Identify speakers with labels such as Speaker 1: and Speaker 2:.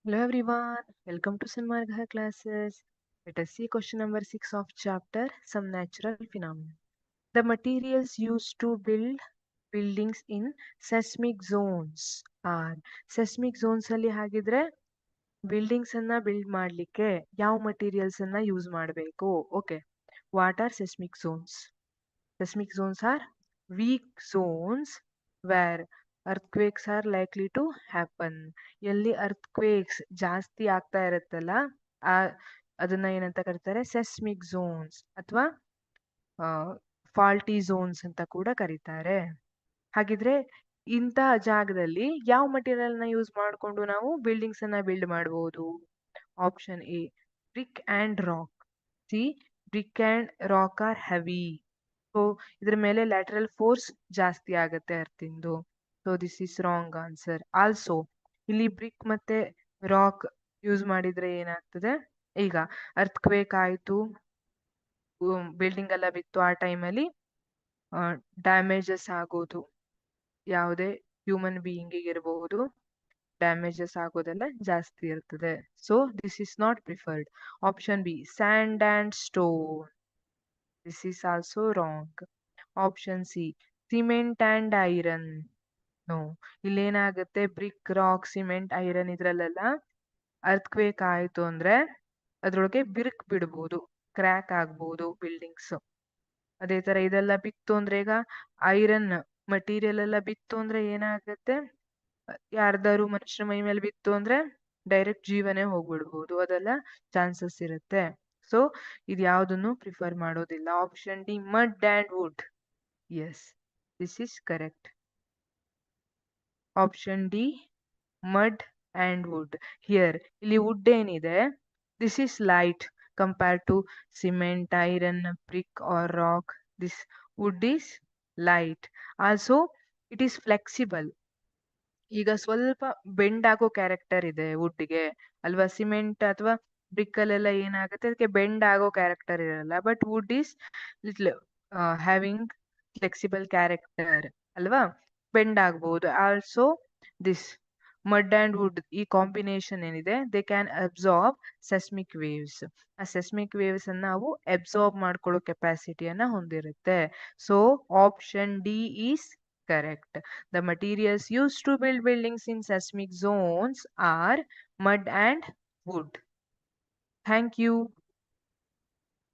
Speaker 1: Hello everyone, welcome to Sanmargha classes. Let us see question number 6 of chapter Some Natural Phenomena. The materials used to build buildings in seismic zones are seismic zones ಅಲ್ಲಿ ಹಾಗಿದ್ರೆ buildings ಅನ್ನ build ಮಾಡ್ಲಿಕ್ಕೆ ಯಾವ materials ಅನ್ನ use ಮಾಡಬೇಕು? Okay, what are seismic zones? Seismic zones are weak zones where earthquakes are likely to happen. ಎಲ್ಲಿ earthquakes ಜಾಸ್ತಿ ಆಗ್ತಾ ಇರುತ್ತಲ್ಲ, ಆ ಅದನ್ನ ಏನಂತ ಕರೀತಾರೆ? ಸೆಸ್ಮಿಕ್ ಝೋನ್ಸ್ ಅಥವಾ ಫಾಲ್ಟಿ ಝೋನ್ಸ್ ಅಂತ ಕೂಡ ಕರೀತಾರೆ. ಹಾಗಿದ್ರೆ ಇಂತಹ ಜಾಗದಲ್ಲಿ ಯಾವ ಮಟೀರಿಯಲ್ ನ ಯೂಸ್ ಮಾಡಿಕೊಂಡು ನಾವು ಬಿಲ್ಡಿಂಗ್ಸ್ ಅನ್ನ ಬಿಲ್ಡ್ ಮಾಡಬಹುದು? Option A, brick and rock. C, brick and rock are heavy. So ಇದ್ರ ಮೇಲೆ ಲ್ಯಾಟರಲ್ ಫೋರ್ಸ್ ಜಾಸ್ತಿ ಆಗುತ್ತೆ ಅರ್ಥಿಂದು. So this is wrong answer. Also ಇಲ್ಲಿ ಬ್ರಿಕ್ ಮತ್ತೆ ರಾಕ್ ಯೂಸ್ ಮಾಡಿದ್ರೆ ಏನಾಗ್ತದೆ? ಈಗ ಅರ್ಥ್ಕ್ವೇಕ್ ಆಯ್ತು, ಬಿಲ್ಡಿಂಗ್ ಎಲ್ಲ ಬಿತ್ತು, ಆ ಟೈಮಲ್ಲಿ ಡ್ಯಾಮೇಜಸ್ ಆಗೋದು, ಯಾವುದೇ ಹ್ಯೂಮನ್ ಬೀಯಿಂಗ್ ಇರಬಹುದು, ಡ್ಯಾಮೇಜಸ್ ಆಗೋದೆಲ್ಲ ಜಾಸ್ತಿ ಇರ್ತದೆ. So this is not preferred. Option B, sand and stone. This is also wrong. Option C, cement and iron. No. ಇಲ್ಲೇನಾಗುತ್ತೆ? ಬ್ರಿಕ್, ರಾಕ್, ಸಿಮೆಂಟ್, ಐರನ್ ಇದ್ರಲ್ಲೆಲ್ಲ ಅರ್ಥ್ಕ್ವೇಕ್ ಆಯ್ತು ಅಂದ್ರೆ ಅದ್ರೊಳಗೆ ಬಿರುಕ್ ಬಿಡ್ಬೋದು, ಕ್ರ್ಯಾಕ್ ಆಗ್ಬೋದು ಬಿಲ್ಡಿಂಗ್ಸ್. ಅದೇ ತರ ಇದೆಲ್ಲ ಬಿತ್ತು ಅಂದ್ರೆ, ಈಗ ಐರನ್ ಮಟೀರಿಯಲ್ ಎಲ್ಲ ಬಿತ್ತು ಅಂದ್ರೆ ಏನಾಗುತ್ತೆ? ಯಾರ್ದಾರು ಮನುಷ್ಯರ ಮೈ ಮೇಲೆ ಬಿತ್ತು ಅಂದ್ರೆ ಡೈರೆಕ್ಟ್ ಜೀವನೇ ಹೋಗ್ಬಿಡ್ಬೋದು, ಅದೆಲ್ಲ ಚಾನ್ಸಸ್ ಇರುತ್ತೆ. ಸೊ ಇದು ಯಾವುದನ್ನು ಪ್ರಿಫರ್ ಮಾಡೋದಿಲ್ಲ. Option D, mud and wood. Yes, this is correct. Option D, mud and wood. Here ಇಲ್ಲಿ ವುಡ್ ಏನಿದೆ, this is light compared to cement, iron, brick or rock. This wood is light. Also it is flexible. ಈಗ ಸ್ವಲ್ಪ bend ಆಗೋ character ಇದೆ ವುಡ್ಗೆ ಅಲ್ವಾ? Cement ಅಥವಾ BRIC ಅಲ್ಲೆಲ್ಲ ಏನಾಗುತ್ತೆ, ಅದಕ್ಕೆ ಬೆಂಡ್ ಆಗೋ ಕ್ಯಾರೆಕ್ಟರ್ ಇರಲ್ಲ. But wood is little having flexible character ಅಲ್ವಾ? ಬೆಂಡ್ ಆಗ್ಬಹುದು. Also this mud and wood, ಈ ಕಾಂಬಿನೇಷನ್ ಏನಿದೆ, they can absorb seismic waves. ಆ ಸೆಸ್ಮಿಕ್ ವೇವ್ಸ್ ಅನ್ನ ನಾವು ಅಬ್ಸಾರ್ಬ್ ಮಾಡ್ಕೊಳ್ಳೋ ಕೆಪಾಸಿಟಿಯನ್ನ ಹೊಂದಿರುತ್ತೆ. So option D is correct. The materials used to build buildings in seismic zones are mud and wood. Thank you.